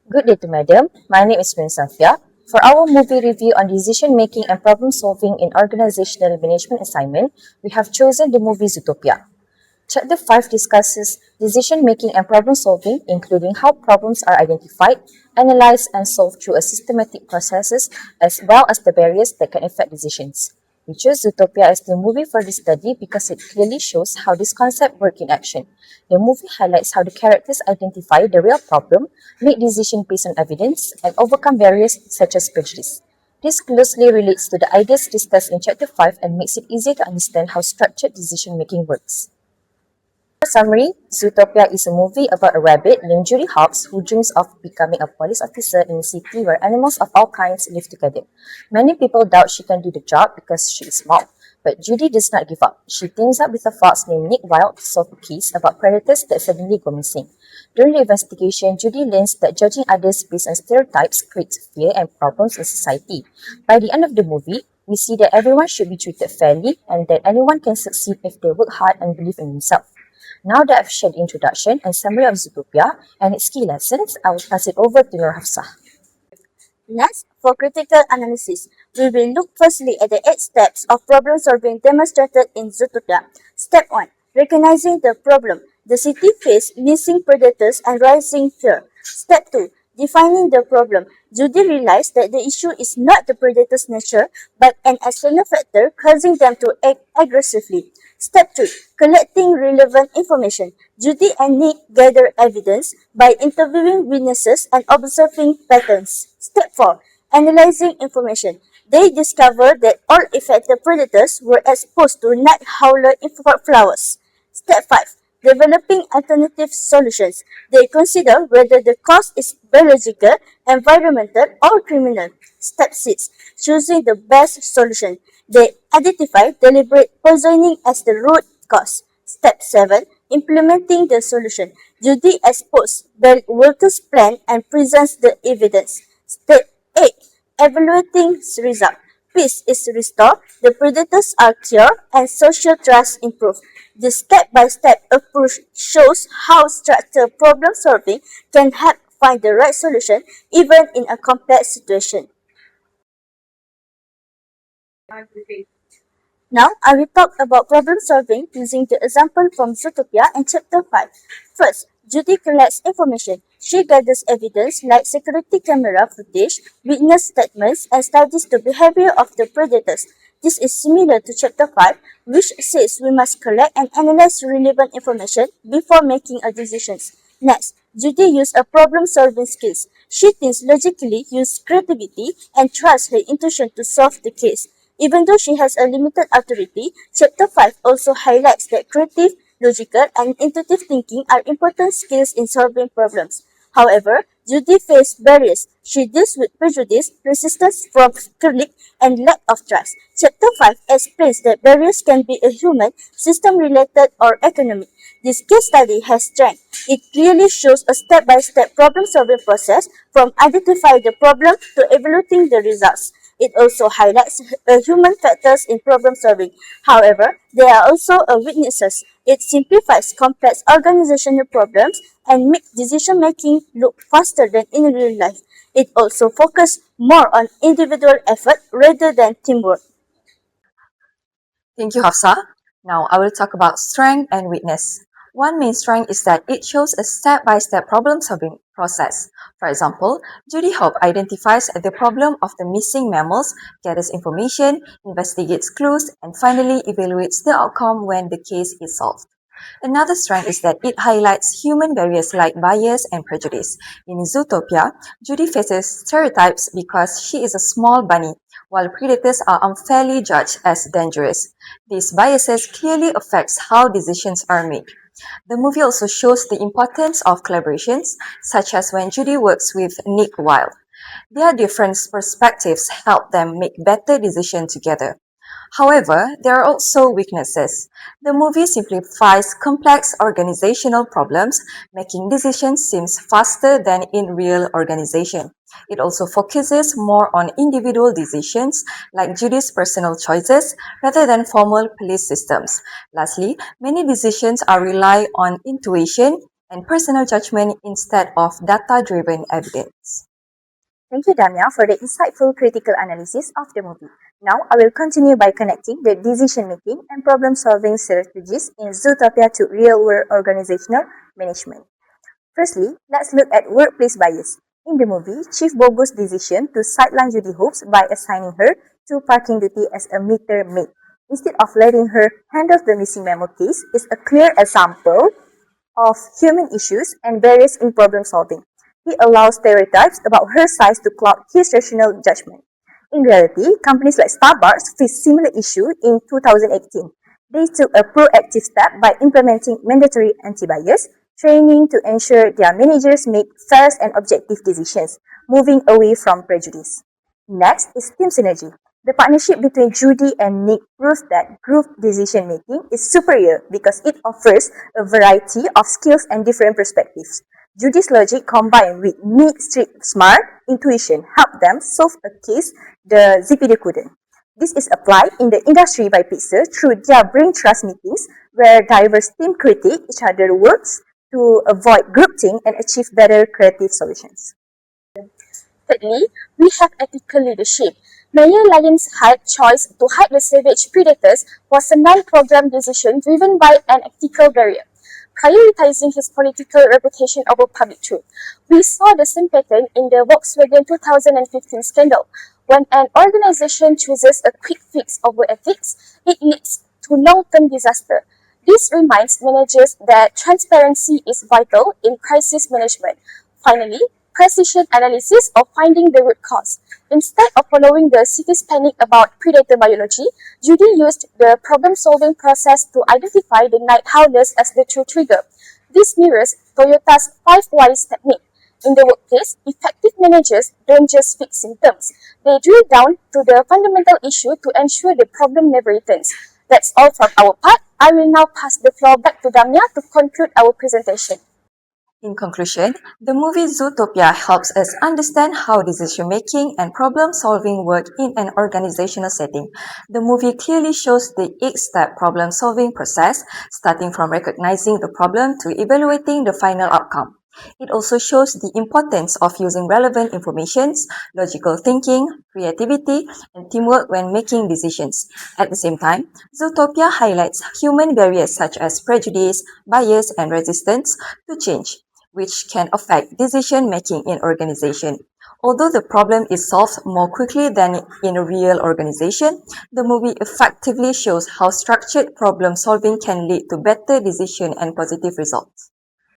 Good day to Madam. My name is Prince Safia. For our movie review on decision making and problem solving in organizational management assignment, we have chosen the movie Zootopia. Chapter 5 discusses decision making and problem solving, including how problems are identified, analyzed, and solved through a systematic processes, as well as the barriers that can affect decisions. We chose Zootopia as the movie for this study because it clearly shows how this concept works in action. The movie highlights how the characters identify the real problem, make decisions based on evidence, and overcome barriers such as prejudice. This closely relates to the ideas discussed in Chapter 5 and makes it easier to understand how structured decision making works. For summary, Zootopia is a movie about a rabbit named Judy Hopps who dreams of becoming a police officer in a city where animals of all kinds live together. Many people doubt she can do the job because she is small, but Judy does not give up. She teams up with a fox named Nick Wilde to solve a case about predators that suddenly go missing. During the investigation, Judy learns that judging others based on stereotypes creates fear and problems in society. By the end of the movie, we see that everyone should be treated fairly and that anyone can succeed if they work hard and believe in themselves. Now that I've shared the introduction and summary of Zootopia and its key lessons, I will pass it over to Nur Hafsah. Next, for critical analysis, we will look firstly at the 8 steps of problem solving demonstrated in Zootopia. Step 1. Recognizing the problem. The city faced missing predators and rising fear. Step 2. Defining the problem. Judy realized that the issue is not the predator's nature, but an external factor causing them to act aggressively. Step 3. Collecting relevant information. Judy and Nick gather evidence by interviewing witnesses and observing patterns. Step 4. Analyzing information. They discover that all affected predators were exposed to night howler flowers. Step 5. Developing alternative solutions. They consider whether the cause is biological, environmental, or criminal. Step 6. Choosing the best solution. They identify deliberate poisoning as the root cause. Step 7. Implementing the solution. Judy exposes Walter's plan and presents the evidence. Step 8. Evaluating result. Peace is restored, the predators are cured, and social trust improved. The step-by-step approach shows how structured problem solving can help find the right solution even in a complex situation. Now, I will talk about problem solving using the example from Zootopia in Chapter 5. First, Judy collects information. She gathers evidence like security camera footage, witness statements, and studies the behavior of the predators. This is similar to Chapter 5, which says we must collect and analyze relevant information before making a decision. Next, Judy used a problem-solving skills. She thinks logically, uses creativity, and trusts her intuition to solve the case. Even though she has a limited authority, Chapter 5 also highlights that creative, logical, and intuitive thinking are important skills in solving problems. However, Judy faced barriers. She deals with prejudice, resistance from colleagues, and lack of trust. Chapter 5 explains that barriers can be a human, system-related, or economic. This case study has strength. It clearly shows a step-by-step problem-solving process from identifying the problem to evaluating the results. It also highlights human factors in problem solving. However, there are also weaknesses. It simplifies complex organizational problems and makes decision making look faster than in real life. It also focuses more on individual effort rather than teamwork. Thank you, Hafsa. Now I will talk about strength and weakness. One main strength is that it shows a step-by-step problem-solving process. For example, Judy Hope identifies the problem of the missing mammals, gathers information, investigates clues, and finally evaluates the outcome when the case is solved. Another strength is that it highlights human barriers like bias and prejudice. In Zootopia, Judy faces stereotypes because she is a small bunny, while predators are unfairly judged as dangerous. These biases clearly affects how decisions are made. The movie also shows the importance of collaborations, such as when Judy works with Nick Wilde. Their different perspectives help them make better decisions together. However, there are also weaknesses. The movie simplifies complex organizational problems, making decisions seem faster than in real organization. It also focuses more on individual decisions, like Judy's personal choices, rather than formal police systems. Lastly, many decisions are rely on intuition, and personal judgment instead of data-driven evidence. Thank you, Damya, for the insightful critical analysis of the movie. Now, I will continue by connecting the decision-making and problem-solving strategies in Zootopia to real-world organizational management. Firstly, let's look at workplace bias. In the movie, Chief Bogo's decision to sideline Judy Hopes by assigning her to parking duty as a meter maid instead of letting her handle the missing memo case is a clear example of human issues and barriers in problem solving. He allows stereotypes about her size to cloud his rational judgment. In reality, companies like Starbucks faced similar issue in 2018. They took a proactive step by implementing mandatory anti-bias training to ensure their managers make fair and objective decisions, moving away from prejudice. Next is team synergy. The partnership between Judy and Nick proves that group decision making is superior because it offers a variety of skills and different perspectives. Judy's logic combined with Nick's smart intuition helped them solve a case the ZPD couldn't. This is applied in the industry by Pixar through their brain trust meetings where diverse team critique each other's works to avoid groupthink and achieve better creative solutions. Thirdly, we have ethical leadership. Mayor Lyon's choice to hide the savage predators was a non-programmed decision driven by an ethical barrier, prioritizing his political reputation over public truth. We saw the same pattern in the Volkswagen 2015 scandal. When an organization chooses a quick fix over ethics, it leads to long-term disaster. This reminds managers that transparency is vital in crisis management. Finally, precision analysis of finding the root cause. Instead of following the city's panic about predator biology, Judy used the problem-solving process to identify the night howlers as the true trigger. This mirrors Toyota's 5 whys technique. In the workplace, effective managers don't just fix symptoms. They drill down to the fundamental issue to ensure the problem never returns. That's all from our part. I will now pass the floor back to Damya to conclude our presentation. In conclusion, the movie Zootopia helps us understand how decision-making and problem-solving work in an organizational setting. The movie clearly shows the 8-step problem-solving process, starting from recognizing the problem to evaluating the final outcome. It also shows the importance of using relevant information, logical thinking, creativity, and teamwork when making decisions. At the same time, Zootopia highlights human barriers such as prejudice, bias, and resistance to change, which can affect decision-making in organization. Although the problem is solved more quickly than in a real organization, the movie effectively shows how structured problem solving can lead to better decision and positive results.